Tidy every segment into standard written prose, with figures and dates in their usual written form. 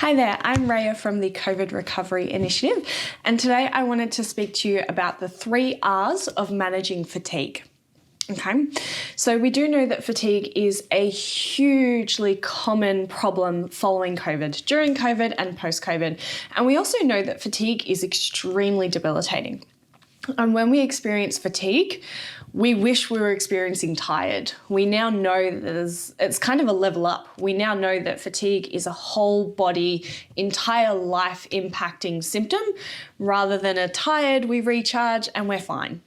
Hi there, I'm Raya from the COVID Recovery Initiative, and today I wanted to speak to you about the 3 R's of managing fatigue. Okay, so we do know that fatigue is a hugely common problem following COVID, during COVID and post-COVID, and we also know that fatigue is extremely debilitating. And when we experience fatigue, we wish we were experiencing tired. We now know that it's kind of a level up. We now know that fatigue is a whole body, entire life impacting symptom rather than a tired, we recharge and we're fine.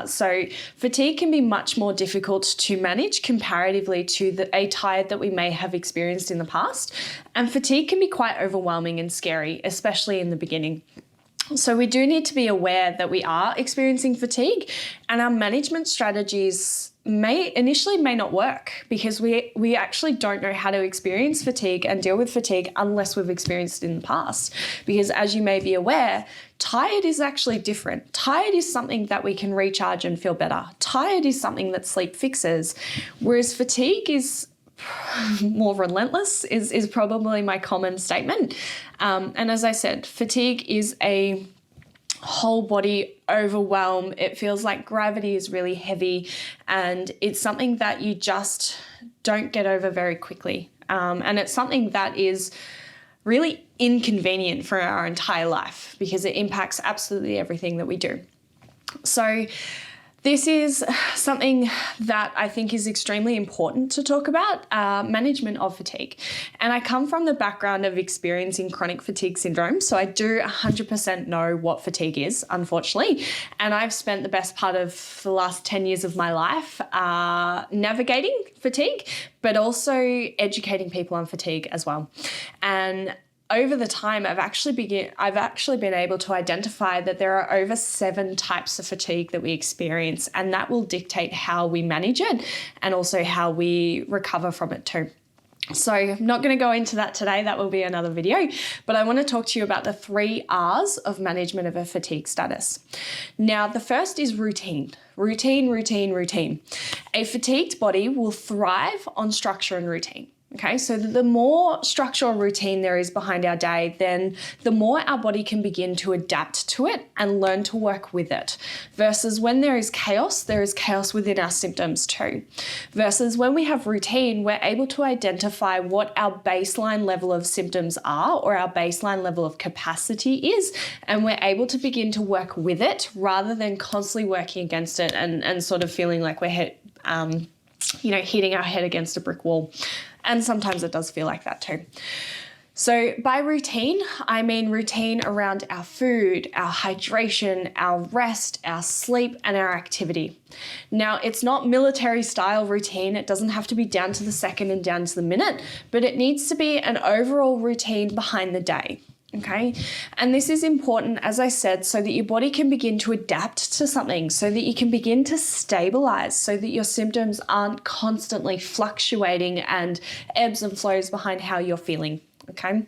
So fatigue can be much more difficult to manage comparatively to a tired that we may have experienced in the past. And fatigue can be quite overwhelming and scary, especially in the beginning. So we do need to be aware that we are experiencing fatigue, and our management strategies may not work because we actually don't know how to experience fatigue and deal with fatigue unless we've experienced it in the past. Because as you may be aware, tired is actually different. Tired is something that we can recharge and feel better. Tired is something that sleep fixes, whereas fatigue is more relentless is probably my common statement. And as I said, fatigue is a whole body overwhelm. It feels like gravity is really heavy, and it's something that you just don't get over very quickly. And it's something that is really inconvenient for our entire life because it impacts absolutely everything that we do. So this is something that I think is extremely important to talk about, management of fatigue. And I come from the background of experiencing chronic fatigue syndrome, so I do 100% know what fatigue is, unfortunately. And I've spent the best part of the last 10 years of my life navigating fatigue, but also educating people on fatigue as well. And over the time, I've actually been able to identify that there are over 7 types of fatigue that we experience, and that will dictate how we manage it and also how we recover from it too. So I'm not going to go into that today, that will be another video, but I want to talk to you about the 3 R's of management of a fatigue status. Now, the first is routine. Routine. A fatigued body will thrive on structure and routine. Okay, so the more structure or routine there is behind our day, then the more our body can begin to adapt to it and learn to work with it. Versus when there is chaos within our symptoms too. Versus when we have routine, we're able to identify what our baseline level of symptoms are or our baseline level of capacity is, and we're able to begin to work with it rather than constantly working against it and sort of feeling like we're hitting our head against a brick wall. And sometimes it does feel like that too. So by routine, I mean routine around our food, our hydration, our rest, our sleep, and our activity. Now, it's not military style routine. It doesn't have to be down to the second and down to the minute, but it needs to be an overall routine behind the day. Okay, and this is important, as I said, so that your body can begin to adapt to something, so that you can begin to stabilize, so that your symptoms aren't constantly fluctuating and ebbs and flows behind how you're feeling. Okay,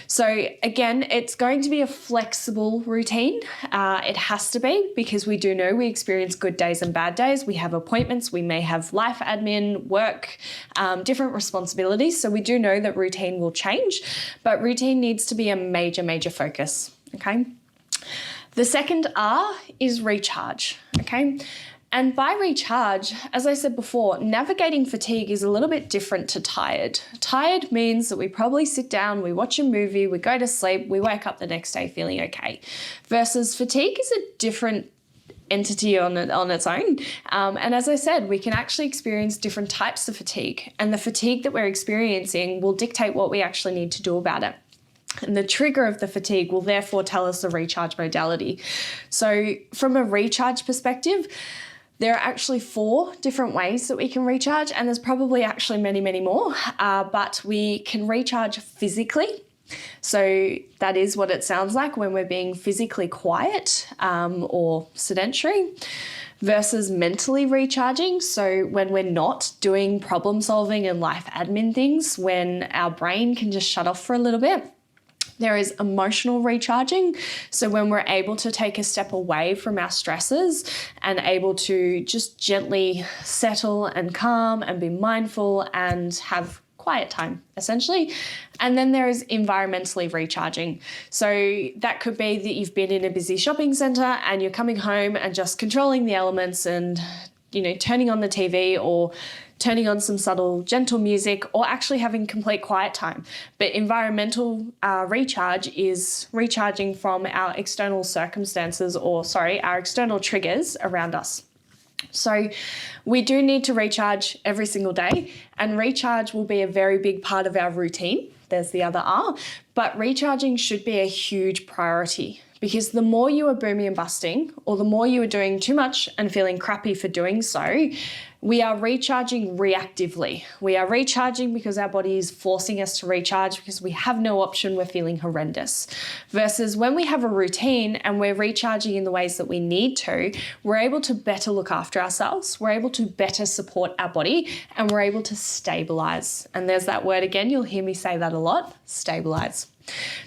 so again, it's going to be a flexible routine. It has to be, because we do know we experience good days and bad days. We have appointments, we may have life admin, work, different responsibilities. So we do know that routine will change, but routine needs to be a major focus. Okay. The second R is recharge. Okay. And by recharge, as I said before, navigating fatigue is a little bit different to tired. Tired means that we probably sit down, we watch a movie, we go to sleep, we wake up the next day feeling okay. Versus fatigue is a different entity on its own. And as I said, we can actually experience different types of fatigue. And the fatigue that we're experiencing will dictate what we actually need to do about it. And the trigger of the fatigue will therefore tell us the recharge modality. So from a recharge perspective, there are actually 4 different ways that we can recharge, and there's probably actually many more, but we can recharge physically. So that is what it sounds like when we're being physically quiet or sedentary, versus mentally recharging. So when we're not doing problem solving and life admin things, when our brain can just shut off for a little bit. There is emotional recharging. So when we're able to take a step away from our stresses and able to just gently settle and calm and be mindful and have quiet time, essentially. And then there is environmentally recharging. So that could be that you've been in a busy shopping centre and you're coming home and just controlling the elements and, turning on the TV or turning on some subtle, gentle music, or actually having complete quiet time. But environmental recharge is recharging from our external circumstances, our external triggers around us. So we do need to recharge every single day, and recharge will be a very big part of our routine. There's the other R, but recharging should be a huge priority, because the more you are booming and busting, or the more you are doing too much and feeling crappy for doing so, we are recharging reactively. We are recharging because our body is forcing us to recharge because we have no option, we're feeling horrendous. Versus when we have a routine and we're recharging in the ways that we need to, we're able to better look after ourselves, we're able to better support our body, and we're able to stabilize. And there's that word again, you'll hear me say that a lot, stabilize.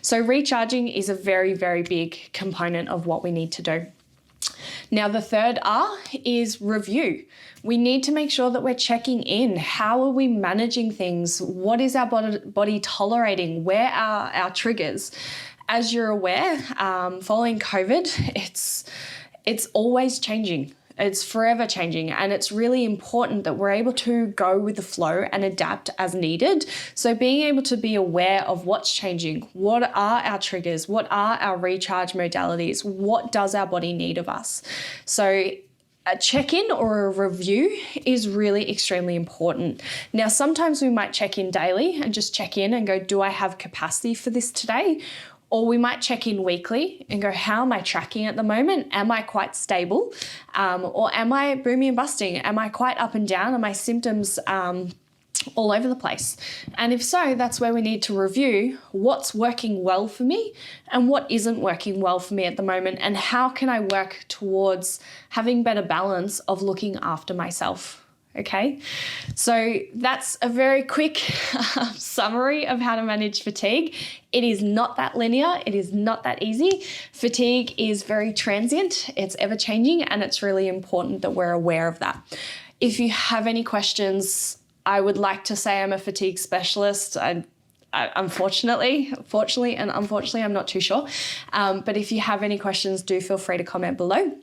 So recharging is a very, very big component of what we need to do. Now, the third R is review. We need to make sure that we're checking in. How are we managing things? What is our body tolerating? Where are our triggers? As you're aware, following COVID, it's always changing. It's forever changing, and it's really important that we're able to go with the flow and adapt as needed. So being able to be aware of what's changing, what are our triggers, what are our recharge modalities, what does our body need of us? So a check-in or a review is really extremely important. Now, sometimes we might check in daily and just check in and go, do I have capacity for this today? Or we might check in weekly and go, how am I tracking at the moment? Am I quite stable? Or am I booming and busting? Am I quite up and down? Are my symptoms all over the place? And if so, that's where we need to review what's working well for me and what isn't working well for me at the moment, and how can I work towards having better balance of looking after myself. Okay, so that's a very quick summary of how to manage fatigue. It is not that linear. It is not that easy. Fatigue is very transient. It's ever changing, and it's really important that we're aware of that. If you have any questions, I would like to say I'm a fatigue specialist. Fortunately and unfortunately, I'm not too sure. But if you have any questions, do feel free to comment below.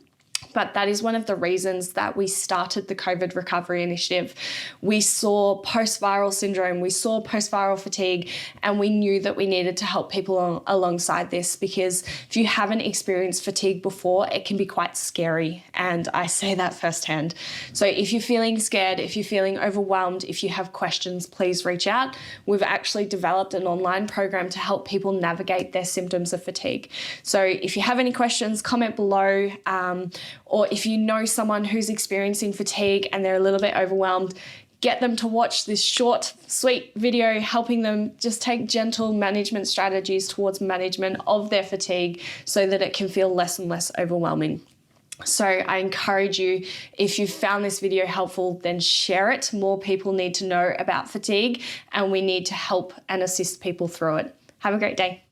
But that is one of the reasons that we started the COVID recovery initiative. We saw post-viral syndrome, we saw post-viral fatigue, and we knew that we needed to help people alongside this, because if you haven't experienced fatigue before, it can be quite scary. And I say that firsthand. So if you're feeling scared, if you're feeling overwhelmed, if you have questions, please reach out. We've actually developed an online program to help people navigate their symptoms of fatigue. So if you have any questions, comment below. Or if you know someone who's experiencing fatigue and they're a little bit overwhelmed, get them to watch this short, sweet video helping them just take gentle management strategies towards management of their fatigue so that it can feel less and less overwhelming. So I encourage you, if you found this video helpful, then share it. More people need to know about fatigue, and we need to help and assist people through it. Have a great day.